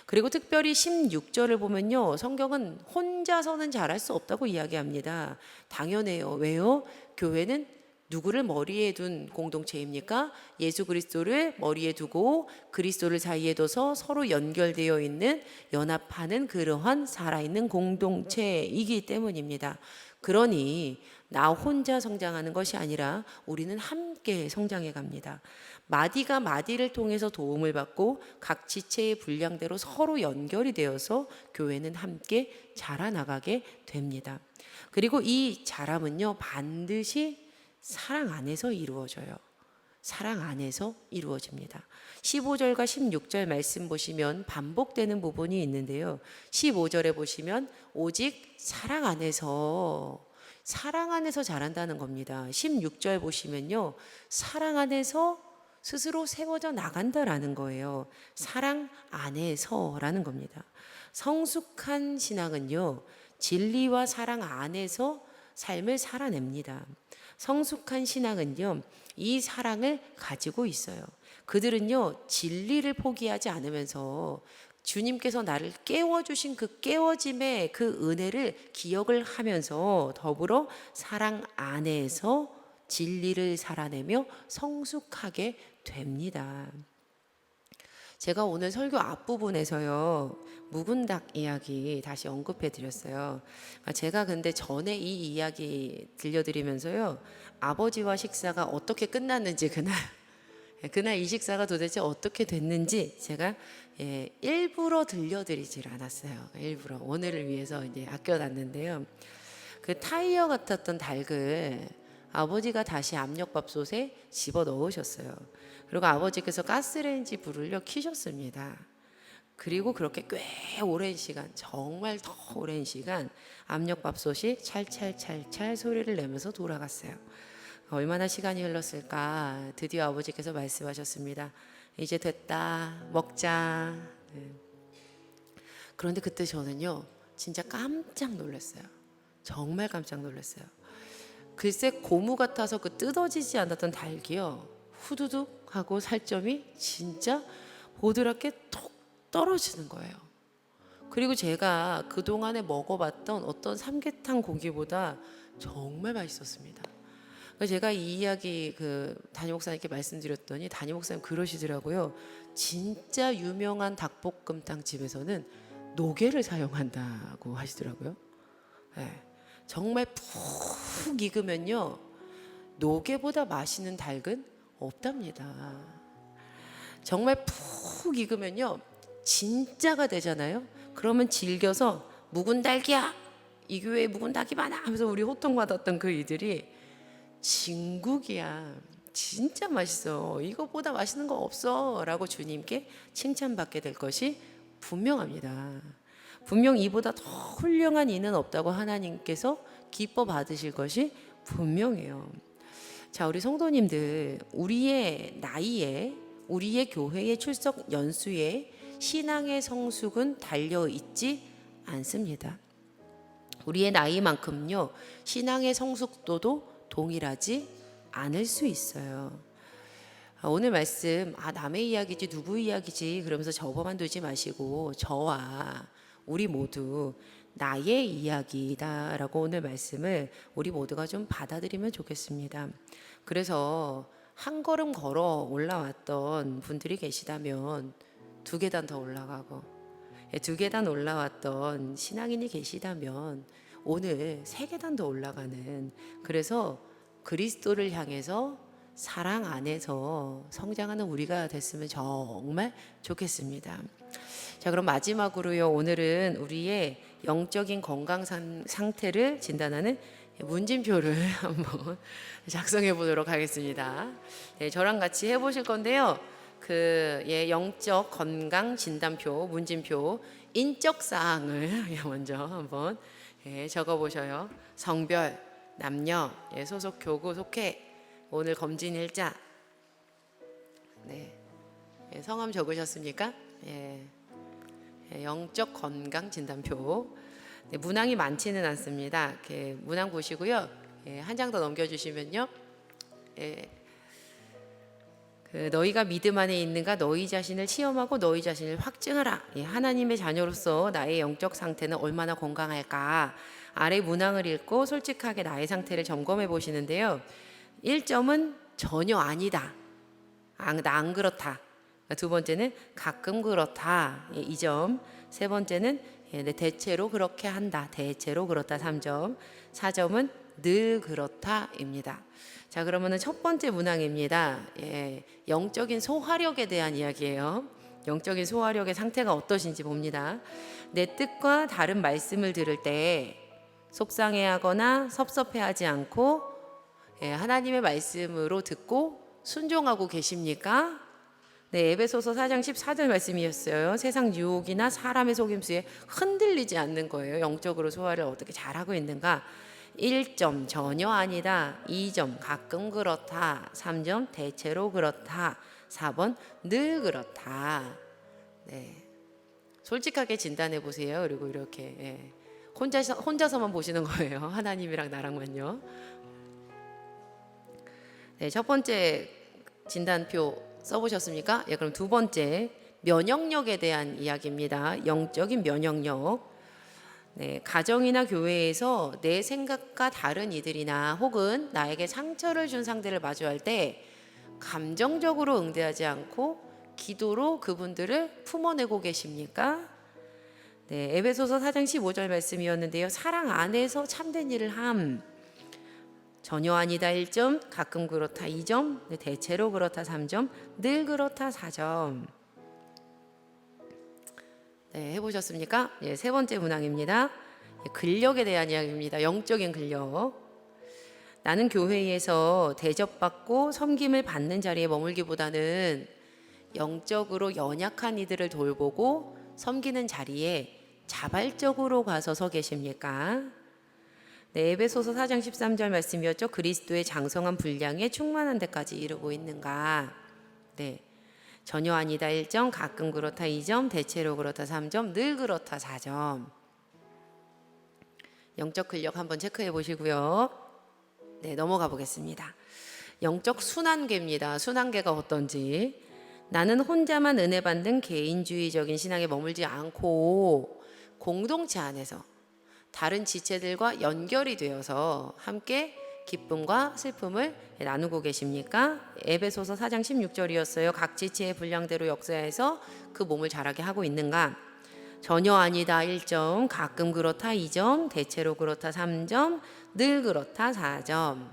[SPEAKER 2] 그리고 특별히 16절을 보면요, 성경은 혼자서는 잘할 수 없다고 이야기합니다. 당연해요. 왜요? 교회는 누구를 머리에 둔 공동체입니까? 예수 그리스도를 머리에 두고 그리스도를 사이에 둬서 서로 연결되어 있는, 연합하는 그러한 살아있는 공동체이기 때문입니다. 그러니 나 혼자 성장하는 것이 아니라 우리는 함께 성장해 갑니다. 마디가 마디를 통해서 도움을 받고 각 지체의 분량대로 서로 연결이 되어서 교회는 함께 자라나가게 됩니다. 그리고 이 자람은요, 반드시 사랑 안에서 이루어져요. 사랑 안에서 이루어집니다. 15절과 16절 말씀 보시면 반복되는 부분이 있는데요, 15절에 보시면 오직 사랑 안에서 자란다는 겁니다. 16절 보시면요, 사랑 안에서 스스로 세워져 나간다라는 거예요. 사랑 안에서라는 겁니다. 성숙한 신앙은요, 진리와 사랑 안에서 삶을 살아냅니다. 성숙한 신앙은요, 이 사랑을 가지고 있어요. 그들은요, 진리를 포기하지 않으면서 주님께서 나를 깨워주신 그 깨워짐의 그 은혜를 기억을 하면서 더불어 사랑 안에서 진리를 살아내며 성숙하게 됩니다. 제가 오늘 설교 앞부분에서요, 묵은 닭 이야기 다시 언급해 드렸어요. 제가 근데 전에 이 이야기 들려드리면서요, 아버지와 식사가 어떻게 끝났는지, 그날 이 식사가 도대체 어떻게 됐는지 제가 일부러 들려드리질 않았어요. 일부러 오늘을 위해서 이제 아껴놨는데요, 그 타이어 같았던 닭을 아버지가 다시 압력밥솥에 집어 넣으셨어요. 그리고 아버지께서 가스레인지 불을요 켜셨습니다. 그리고 그렇게 꽤 오랜 시간, 정말 더 오랜 시간 압력밥솥이 찰찰찰찰 소리를 내면서 돌아갔어요. 얼마나 시간이 흘렀을까? 드디어 아버지께서 말씀하셨습니다. 이제 됐다, 먹자. 네. 그런데 그때 저는요, 진짜 깜짝 놀랐어요. 정말 깜짝 놀랐어요. 글쎄, 고무 같아서 그 뜯어지지 않았던 닭이요, 후두둑 하고 살점이 진짜 보드랍게 톡 떨어지는 거예요. 그리고 제가 그동안에 먹어봤던 어떤 삼계탕 고기보다 정말 맛있었습니다. 제가 이 이야기 담임 목사님께 말씀드렸더니 담임 목사님 그러시더라고요. 진짜 유명한 닭볶음탕 집에서는 노게를 사용한다고 하시더라고요. 네. 정말 푹 익으면요, 노게보다 맛있는 닭은 없답니다. 정말 푹 익으면요, 진짜가 되잖아요. 그러면 즐겨서 묵은 닭이야, 이 교회에 묵은 닭이 많아 하면서 우리 호통받았던 그 이들이 진국이야, 진짜 맛있어, 이거보다 맛있는 거 없어 라고 주님께 칭찬받게 될 것이 분명합니다. 분명 이보다 더 훌륭한 이는 없다고 하나님께서 기뻐 받으실 것이 분명해요. 자, 우리 성도님들, 우리의 나이에, 우리의 교회의 출석 연수에 신앙의 성숙은 달려 있지 않습니다. 우리의 나이만큼요, 신앙의 성숙도도 동일하지 않을 수 있어요. 오늘 말씀, 남의 이야기지 누구 이야기지 그러면서 접어만 두지 마시고 저와 우리 모두 나의 이야기다라고 오늘 말씀을 우리 모두가 좀 받아들이면 좋겠습니다. 그래서 한 걸음 걸어 올라왔던 분들이 계시다면 2계단 더 올라가고, 2계단 올라왔던 신앙인이 계시다면 오늘 3계단 더 올라가는, 그래서 그리스도를 향해서 사랑 안에서 성장하는 우리가 됐으면 정말 좋겠습니다. 자, 그럼 마지막으로요, 오늘은 우리의 영적인 건강 상태를 진단하는 문진표를 한번 작성해 보도록 하겠습니다. 네, 저랑 같이 해보실 건데요. 영적 건강 진단표, 문진표, 인적 사항을 먼저 한번 적어 보셔요. 성별, 남녀, 소속 교구, 속해, 오늘 검진일자, 성함 적으셨습니까? 영적 건강 진단표. 문항이 많지는 않습니다. 문항 보시고요. 한 장 더 넘겨주시면요. 너희가 믿음 안에 있는가 너희 자신을 시험하고 너희 자신을 확증하라. 하나님의 자녀로서 나의 영적 상태는 얼마나 건강할까. 아래 문항을 읽고 솔직하게 나의 상태를 점검해 보시는데요. 1점은 전혀 아니다. 나 안 그렇다. 2번째는 가끔 그렇다. 2점. 3번째는 대체로 그렇게 한다. 대체로 그렇다. 3점. 4점은 늘 그렇다입니다. 자, 그러면은 첫 번째 문항입니다. 영적인 소화력에 대한 이야기예요. 영적인 소화력의 상태가 어떠신지 봅니다. 내 뜻과 다른 말씀을 들을 때 속상해하거나 섭섭해하지 않고 하나님의 말씀으로 듣고 순종하고 계십니까? 에베소서 4장 14절 말씀이었어요. 세상 유혹이나 사람의 속임수에 흔들리지 않는 거예요. 영적으로 소화를 어떻게 잘하고 있는가? 1점 전혀 아니다. 2점 가끔 그렇다. 3점 대체로 그렇다. 4번 늘 그렇다. 솔직하게 진단해 보세요. 그리고 이렇게 혼자서만 보시는 거예요. 하나님이랑 나랑만요. 첫 번째 진단표 써보셨습니까? 그럼 2번째 면역력에 대한 이야기입니다. 영적인 면역력. 가정이나 교회에서 내 생각과 다른 이들이나 혹은 나에게 상처를 준 상대를 마주할 때 감정적으로 응대하지 않고 기도로 그분들을 품어내고 계십니까? 에베소서 4장 15절 말씀이었는데요. 사랑 안에서 참된 일을 함. 전혀 아니다 1점, 가끔 그렇다 2점, 대체로 그렇다 3점, 늘 그렇다 4점. 해보셨습니까? 세 번째 문항입니다. 근력에 대한 이야기입니다. 영적인 근력. 나는 교회에서 대접받고 섬김을 받는 자리에 머물기보다는 영적으로 연약한 이들을 돌보고 섬기는 자리에 자발적으로 가서 서 계십니까? 에베소서 4장 13절 말씀이었죠. 그리스도의 장성한 분량에 충만한 데까지 이르고 있는가? 전혀 아니다 1점, 가끔 그렇다 2점, 대체로 그렇다 3점, 늘 그렇다 4점. 영적 근력 한번 체크해 보시고요. 넘어가 보겠습니다. 영적 순환계입니다. 순환계가 어떤지. 나는 혼자만 은혜 받는 개인주의적인 신앙에 머물지 않고 공동체 안에서 다른 지체들과 연결이 되어서 함께 기쁨과 슬픔을 나누고 계십니까? 에베소서 4장 16절이었어요. 각 지체의 분량대로 역사해서 그 몸을 자라게 하고 있는가? 전혀 아니다 1점, 가끔 그렇다 2점, 대체로 그렇다 3점, 늘 그렇다 4점.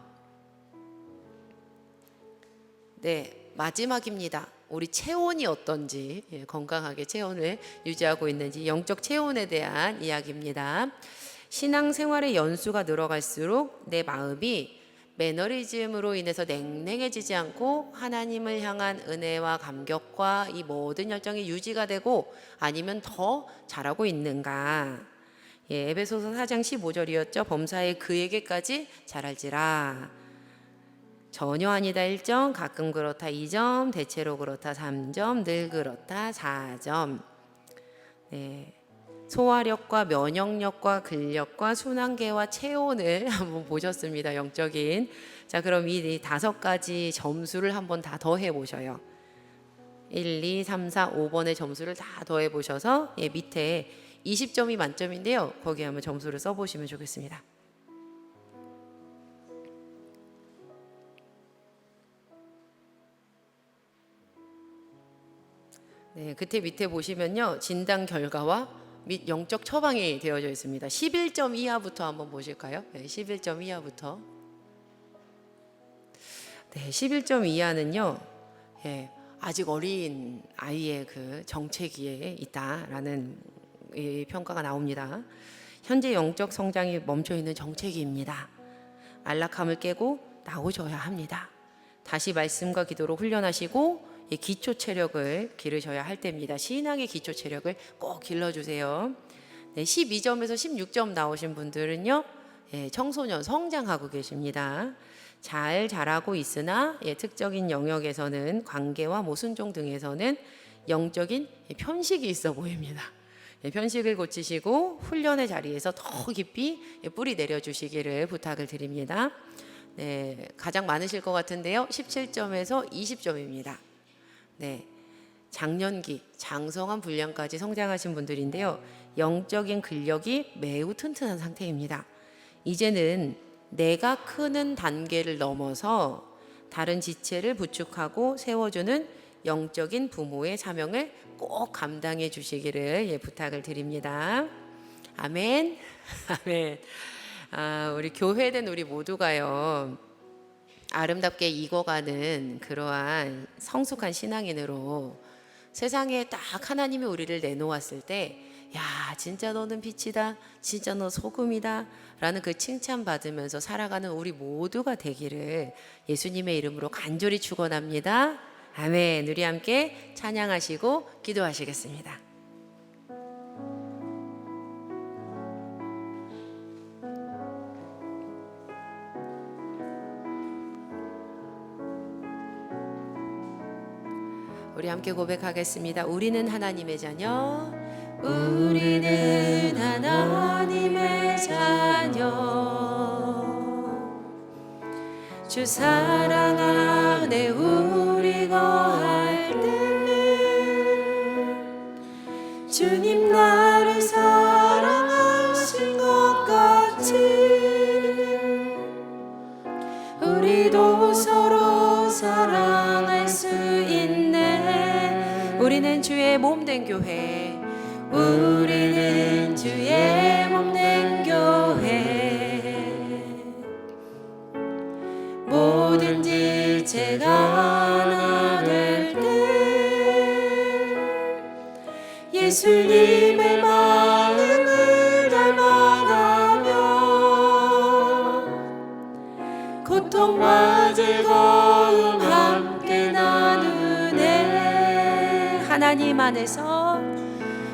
[SPEAKER 2] 마지막입니다. 우리 체온이 어떤지, 건강하게 체온을 유지하고 있는지, 영적 체온에 대한 이야기입니다. 신앙생활의 연수가 늘어갈수록 내 마음이 매너리즘으로 인해서 냉랭해지지 않고 하나님을 향한 은혜와 감격과 이 모든 열정이 유지가 되고 아니면 더 잘하고 있는가? 예, 에베소서 4장 15절이었죠. 범사에 그에게까지 잘할지라. 전혀 아니다 1점, 가끔 그렇다 2점, 대체로 그렇다 3점, 늘 그렇다 4점. 네. 소화력과 면역력과 근력과 순환계와 체온을 한번 보셨습니다. 영적인. 자, 그럼 이 5가지 점수를 한번 다 더해 보셔요. 1, 2, 3, 4, 5번의 점수를 다 더해 보셔서 예, 밑에 20점이 만점인데요. 거기에 한번 점수를 써 보시면 좋겠습니다. 네, 그때 밑에 보시면요. 진단 결과와 및 영적 처방이 되어져 있습니다. 11점 이하부터 한번 보실까요? 네, 11점 이하부터. 네, 11점 이하는요. 예, 아직 어린 아이의 그 정체기에 있다라는 이 평가가 나옵니다. 현재 영적 성장이 멈춰 있는 정체기입니다. 안락함을 깨고 나오셔야 합니다. 다시 말씀과 기도로 훈련하시고 기초 체력을 기르셔야 할 때입니다. 신앙의 기초 체력을 꼭 길러주세요. 네, 12점에서 16점 나오신 분들은요, 예, 청소년 성장하고 계십니다. 잘 자라고 있으나 특적인 영역에서는 관계와 모순종 등에서는 영적인 편식이 있어 보입니다. 편식을 고치시고 훈련의 자리에서 더 깊이 뿌리 내려주시기를 부탁을 드립니다. 네, 가장 많으실 것 같은데요. 17점에서 20점입니다. 네, 장년기, 장성한 분량까지 성장하신 분들인데요. 영적인 근력이 매우 튼튼한 상태입니다. 이제는 내가 크는 단계를 넘어서 다른 지체를 부축하고 세워주는 영적인 부모의 사명을 꼭 감당해 주시기를 부탁을 드립니다. 아멘. 아멘. 우리 교회된 우리 모두가요, 아름답게 익어가는 그러한 성숙한 신앙인으로 세상에 딱 하나님이 우리를 내놓았을 때, 야, 진짜 너는 빛이다, 진짜 너 소금이다 라는 그 칭찬 받으면서 살아가는 우리 모두가 되기를 예수님의 이름으로 간절히 축원합니다. 아멘. 우리 함께 찬양하시고 기도하시겠습니다. 우리 함께 고백하겠습니다. 우리는 하나님의 자녀, 우리는 하나님의 자녀, 주 사랑 안에 우리 거할 때 주님 나를 사랑하신 것 같이 우리도 서로 사랑할 수 있네. 우리는 주의 몸된 교회, 우리는 주의 몸된 교회, 모든 지체가 하나 될 때 예수님의 마음을 닮아가며 고통과 즐거움 함께 나누네. 하나님 안에서,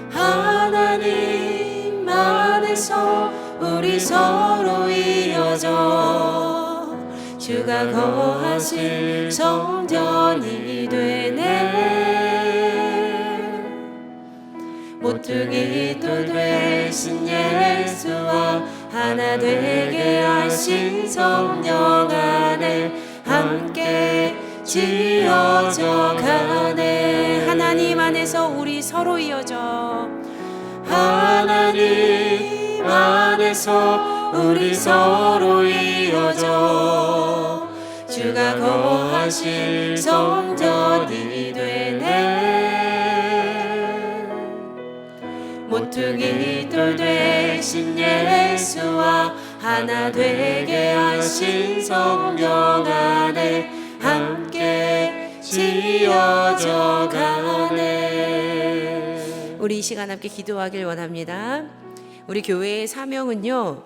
[SPEAKER 2] 하나님 안에서 우리 서로 이어져 주가 거하실 성전이 되네. 모퉁이 돌 되신 예수와 하나 되게 하신 성령 안에 함께 지어져 가네. 하나님 안에서 우리 서로 이어져, 하나님 안에서 우리 서로 이어져 주가 거하실 성전이 되네. 모퉁이 돌 되신 예수와 하나 되게 하신 성령 안에 함께 지어져 가네. 우리 이 시간 함께 기도하길 원합니다. 우리 교회의 사명은요,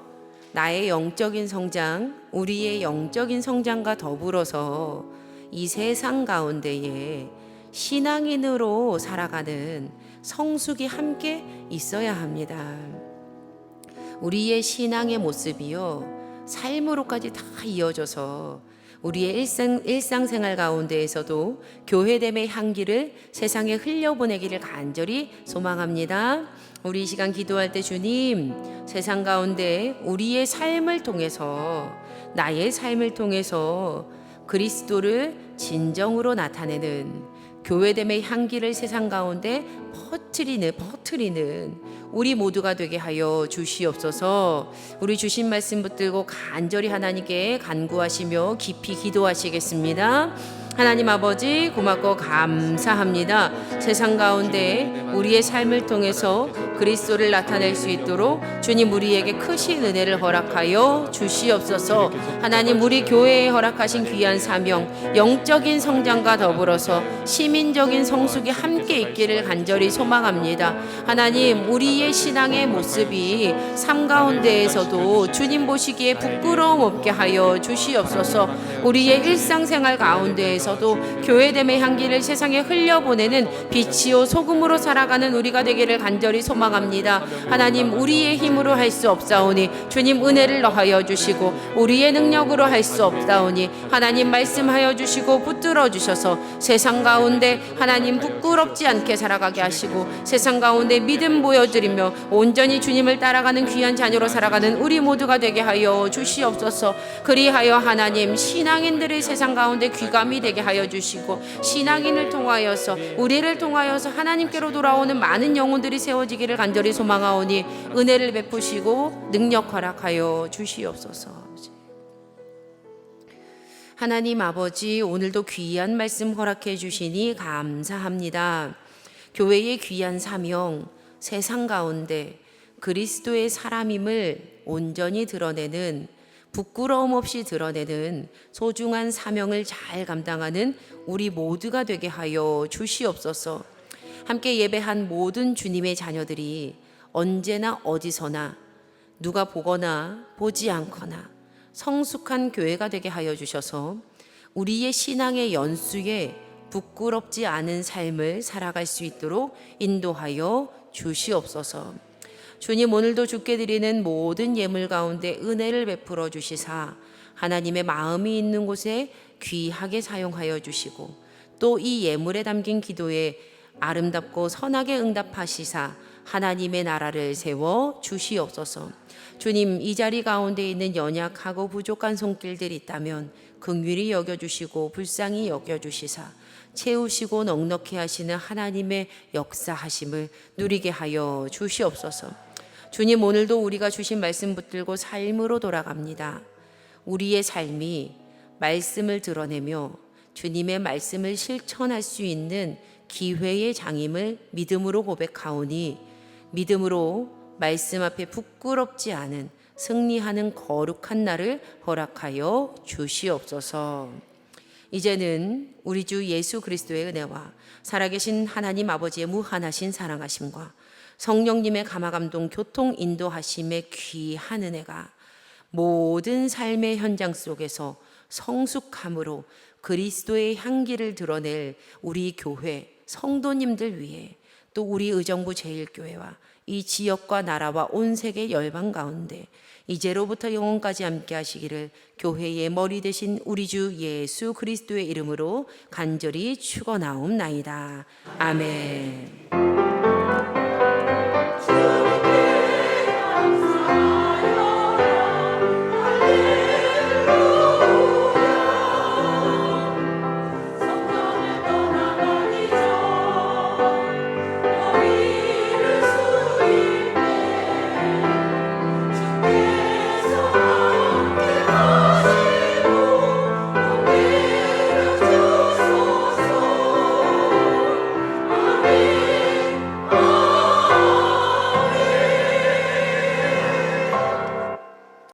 [SPEAKER 2] 나의 영적인 성장, 우리의 영적인 성장과 더불어서 이 세상 가운데에 신앙인으로 살아가는 성숙이 함께 있어야 합니다. 우리의 신앙의 모습이요, 삶으로까지 다 이어져서 우리의 일상생활 가운데에서도 교회됨의 향기를 세상에 흘려보내기를 간절히 소망합니다. 우리 이 시간 기도할 때 주님, 세상 가운데 우리의 삶을 통해서, 나의 삶을 통해서 그리스도를 진정으로 나타내는 교회됨의 향기를 세상 가운데 퍼트리는 우리 모두가 되게 하여 주시옵소서. 우리 주신 말씀 붙들고 간절히 하나님께 간구하시며 깊이 기도하시겠습니다. 하나님 아버지, 고맙고 감사합니다. 세상 가운데 우리의 삶을 통해서 그리스도를 나타낼 수 있도록 주님 우리에게 크신 은혜를 허락하여 주시옵소서. 하나님, 우리 교회에 허락하신 귀한 사명, 영적인 성장과 더불어서 시민적인 성숙이 함께 있기를 간절히 소망합니다. 하나님, 우리의 신앙의 모습이 삶 가운데에서도 주님 보시기에 부끄러움 없게 하여 주시옵소서. 우리의 일상생활 가운데에서도 교회됨의 향기를 세상에 흘려보내는 빛이요 소금으로 살아가는 우리가 되기를 간절히 소망합니다. 하나님, 우리의 힘으로 할 수 없사오니 주님 은혜를 더하여 주시고, 우리의 능력으로 할 수 없사오니 하나님 말씀하여 주시고 붙들어 주셔서 세상 가운데 하나님 부끄럽지 않게 살아가게 하시고, 세상 가운데 믿음 보여드리며 온전히 주님을 따라가는 귀한 자녀로 살아가는 우리 모두가 되게 하여 주시옵소서. 그리하여 하나님, 신앙인들의 세상 가운데 귀감이 되게 하여 주시고, 신앙인을 통하여서, 우리를 통하여서 하나님께로 돌아오는 많은 영혼들이 세워지기를 간절히 소망하오니 은혜를 베푸시고 능력 허락하여 주시옵소서. 하나님 아버지, 오늘도 귀한 말씀 허락해 주시니 감사합니다. 교회의 귀한 사명, 세상 가운데 그리스도의 사람임을 온전히 드러내는, 부끄러움 없이 드러내는 소중한 사명을 잘 감당하는 우리 모두가 되게 하여 주시옵소서. 함께 예배한 모든 주님의 자녀들이 언제나 어디서나 누가 보거나 보지 않거나 성숙한 교회가 되게 하여 주셔서 우리의 신앙의 연수에 부끄럽지 않은 삶을 살아갈 수 있도록 인도하여 주시옵소서. 주님, 오늘도 주께 드리는 모든 예물 가운데 은혜를 베풀어 주시사 하나님의 마음이 있는 곳에 귀하게 사용하여 주시고, 또 이 예물에 담긴 기도에 아름답고 선하게 응답하시사 하나님의 나라를 세워 주시옵소서. 주님, 이 자리 가운데 있는 연약하고 부족한 손길들이 있다면 긍휼히 여겨주시고 불쌍히 여겨주시사 채우시고 넉넉히 하시는 하나님의 역사하심을 누리게 하여 주시옵소서. 주님, 오늘도 우리가 주신 말씀 붙들고 삶으로 돌아갑니다. 우리의 삶이 말씀을 드러내며 주님의 말씀을 실천할 수 있는 기회의 장임을 믿음으로 고백하오니, 믿음으로 말씀 앞에 부끄럽지 않은 승리하는 거룩한 날을 허락하여 주시옵소서. 이제는 우리 주 예수 그리스도의 은혜와 살아계신 하나님 아버지의 무한하신 사랑하심과 성령님의 감화감동 교통 인도하심의 귀한 은혜가 모든 삶의 현장 속에서 성숙함으로 그리스도의 향기를 드러낼 우리 교회 성도님들 위해, 또 우리 의정부 제일교회와 이 지역과 나라와 온 세계 열방 가운데 이제로부터 영원까지 함께 하시기를 교회의 머리 되신 우리 주 예수 그리스도의 이름으로 간절히 축원하옵나이다. 아멘.